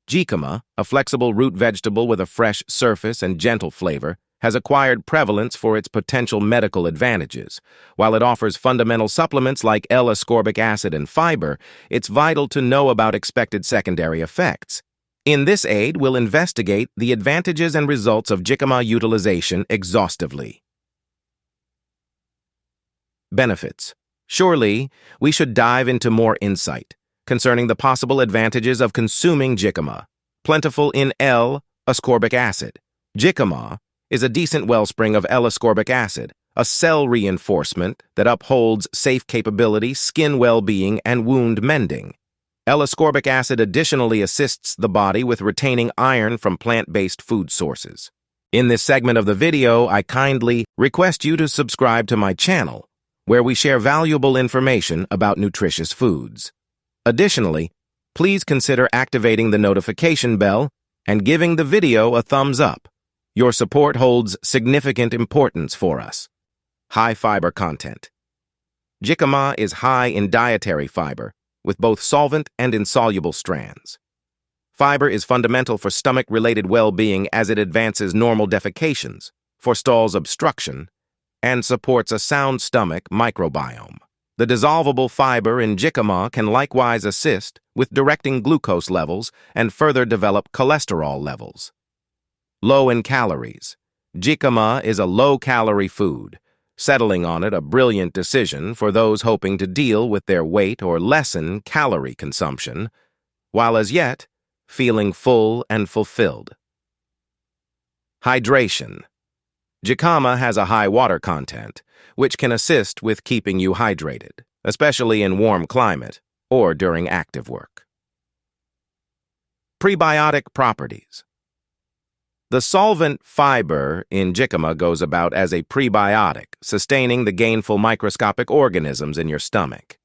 Jicama, a flexible root vegetable with a fresh surface and gentle flavor, has acquired prevalence for its potential medical advantages. While it offers fundamental supplements like L-ascorbic acid and fiber, it's vital to know about expected secondary effects. In this aid, we'll investigate the advantages and results of jicama utilization exhaustively. Benefits. Surely, we should dive into more insight concerning the possible advantages of consuming jicama, plentiful in L-ascorbic acid. Jicama is a decent wellspring of L-ascorbic acid, a cell reinforcement that upholds safe capability, skin well-being, and wound mending. L-ascorbic acid additionally assists the body with retaining iron from plant-based food sources. In this segment of the video, I kindly request you to subscribe to my channel, where we share valuable information about nutritious foods. Additionally, please consider activating the notification bell and giving the video a thumbs up. Your support holds significant importance for us. High fiber content. Jicama is high in dietary fiber, with both solvent and insoluble strands. Fiber is fundamental for stomach-related well-being as it advances normal defecations, forestalls obstruction, and supports a sound stomach microbiome. The dissolvable fiber in jicama can likewise assist with directing glucose levels and further develop cholesterol levels. Low in calories. Jicama is a low-calorie food, settling on it a brilliant decision for those hoping to deal with their weight or lessen calorie consumption, while as yet feeling full and fulfilled. Hydration. Jicama has a high water content, which can assist with keeping you hydrated, especially in warm climate or during active work. Prebiotic properties. The solvent fiber in jicama goes about as a prebiotic, sustaining the gainful microscopic organisms in your stomach.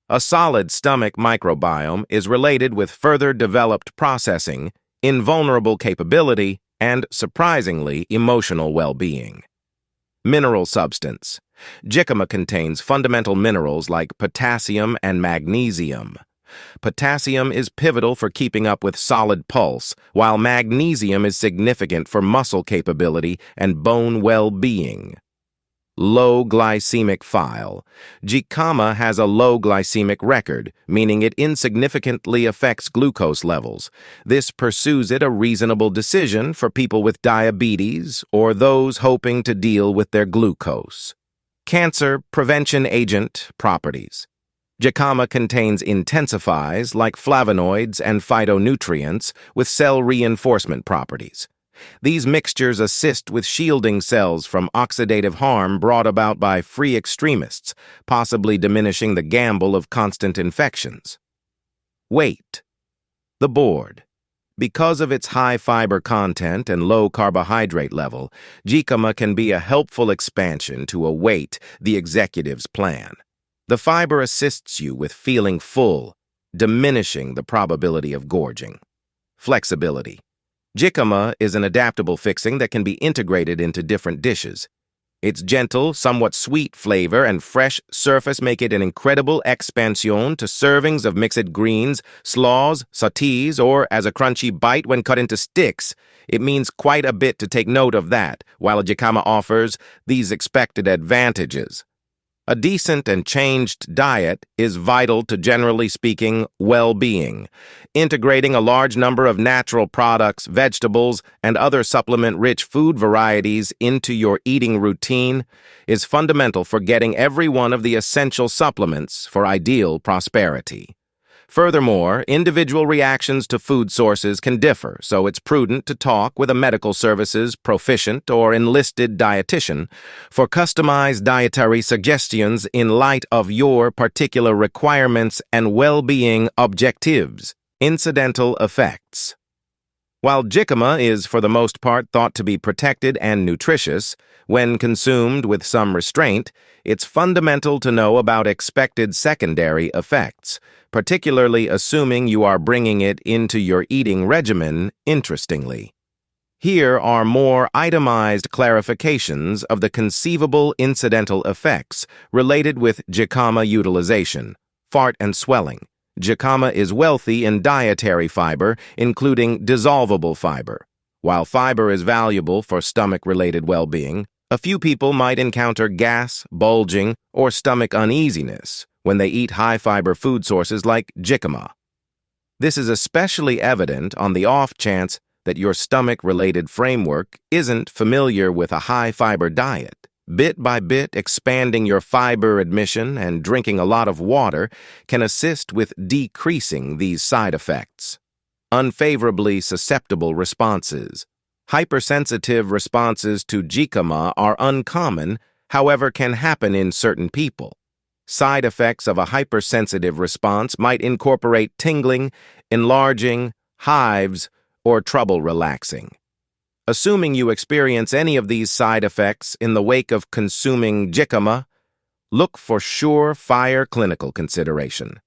A solid stomach microbiome is related with further developed processing, invulnerable capability, and, surprisingly, emotional well-being. Mineral substance. Jicama contains fundamental minerals like potassium and magnesium. Potassium is pivotal for keeping up with solid pulse, while magnesium is significant for muscle capability and bone well-being. Low glycemic file. Jicama has a low glycemic record, meaning it insignificantly affects glucose levels. This pursues it a reasonable decision for people with diabetes or those hoping to deal with their glucose. Cancer prevention agent properties. Jicama contains intensifies like flavonoids and phytonutrients with cell reinforcement properties. These mixtures assist with shielding cells from oxidative harm brought about by free extremists, possibly diminishing the gamble of constant infections. Weight. The board. Because of its high fiber content and low carbohydrate level, jicama can be a helpful expansion to a weight the executive's plan. The fiber assists you with feeling full, diminishing the probability of gorging. Flexibility. Jicama is an adaptable fixing that can be integrated into different dishes. Its gentle, somewhat sweet flavor and fresh surface make it an incredible expansion to servings of mixed greens, slaws, sautés, or as a crunchy bite when cut into sticks. It means quite a bit to take note of that, while a jicama offers these expected advantages. A decent and changed diet is vital to, generally speaking, well-being. Integrating a large number of natural products, vegetables, and other supplement-rich food varieties into your eating routine is fundamental for getting every one of the essential supplements for ideal prosperity. Furthermore, individual reactions to food sources can differ, so it's prudent to talk with a medical services proficient or enlisted dietitian for customized dietary suggestions in light of your particular requirements and well-being objectives. Incidental effects. While jicama is for the most part thought to be protected and nutritious, when consumed with some restraint, it's fundamental to know about expected secondary effects, particularly assuming you are bringing it into your eating regimen interestingly. Here are more itemized clarifications of the conceivable incidental effects related with jicama utilization: fart and swelling. Jicama is wealthy in dietary fiber, including dissolvable fiber. While fiber is valuable for stomach-related well-being, a few people might encounter gas, bulging, or stomach uneasiness when they eat high-fiber food sources like jicama. This is especially evident on the off chance that your stomach-related framework isn't familiar with a high-fiber diet. Bit by bit, expanding your fiber admission and drinking a lot of water can assist with decreasing these side effects. Unfavorably susceptible responses. Hypersensitive responses to jicama are uncommon, however, can happen in certain people. Side effects of a hypersensitive response might incorporate tingling, enlarging, hives, or trouble relaxing. Assuming you experience any of these side effects in the wake of consuming jicama, look for surefire clinical consideration.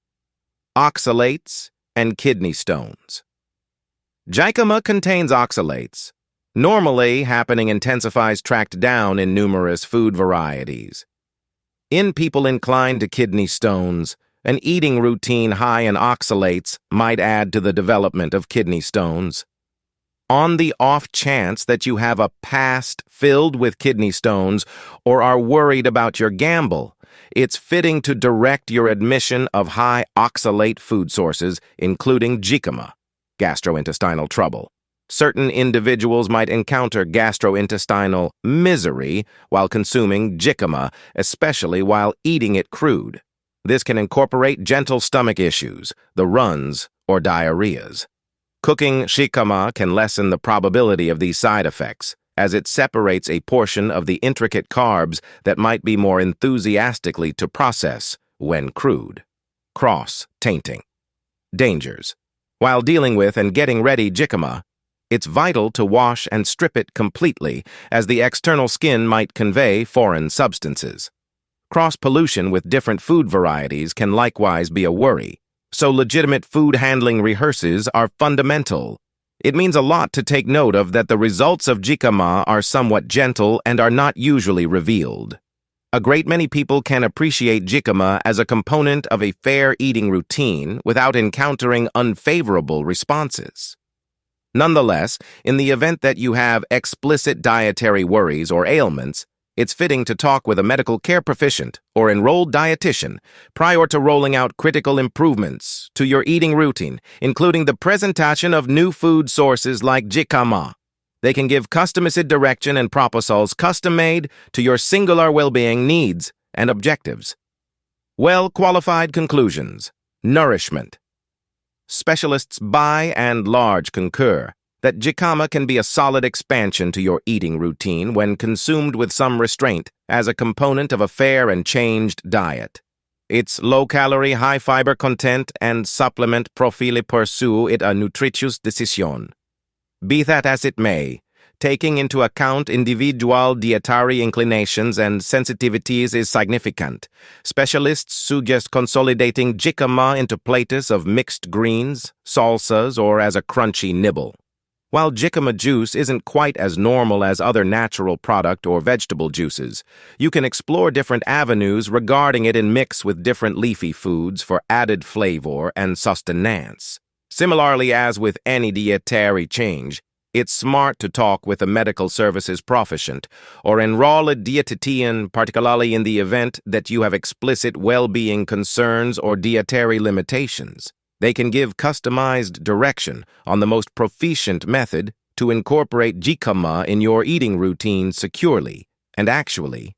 Oxalates and kidney stones. Jicama contains oxalates. Normally, happening intensifies tracked down in numerous food varieties. In people inclined to kidney stones, an eating routine high in oxalates might add to the development of kidney stones. On the off chance that you have a past filled with kidney stones or are worried about your gamble, it's fitting to direct your admission of high oxalate food sources, including jicama, gastrointestinal trouble. Certain individuals might encounter gastrointestinal misery while consuming jicama, especially while eating it crude. This can incorporate gentle stomach issues, the runs, or diarrheas. Cooking jicama can lessen the probability of these side effects, as it separates a portion of the intricate carbs that might be more enthusiastically to process when crude. Cross-tainting. Dangers. While dealing with and getting ready jicama, it's vital to wash and strip it completely, as the external skin might convey foreign substances. Cross-pollution with different food varieties can likewise be a worry, so legitimate food handling rehearses are fundamental. It means a lot to take note of that the results of jicama are somewhat gentle and are not usually revealed. A great many people can appreciate jicama as a component of a fair eating routine without encountering unfavorable responses. Nonetheless, in the event that you have explicit dietary worries or ailments, it's fitting to talk with a medical care proficient or enrolled dietitian prior to rolling out critical improvements to your eating routine, including the presentation of new food sources like jicama. They can give customized direction and proposals custom-made to your singular well-being needs and objectives. Well-qualified conclusions. Nourishment. Specialists by and large concur that jicama can be a solid expansion to your eating routine when consumed with some restraint as a component of a fair and changed diet. Its low-calorie, high-fiber content and supplement profile pursue it a nutritious decision. Be that as it may, taking into account individual dietary inclinations and sensitivities is significant. Specialists suggest consolidating jicama into plates of mixed greens, salsas, or as a crunchy nibble. While jicama juice isn't quite as normal as other natural product or vegetable juices, you can explore different avenues regarding it in mix with different leafy foods for added flavor and sustenance. Similarly, as with any dietary change, it's smart to talk with a medical services proficient or enroll a dietitian, particularly in the event that you have explicit well-being concerns or dietary limitations. They can give customized direction on the most proficient method to incorporate jicama in your eating routine securely and actually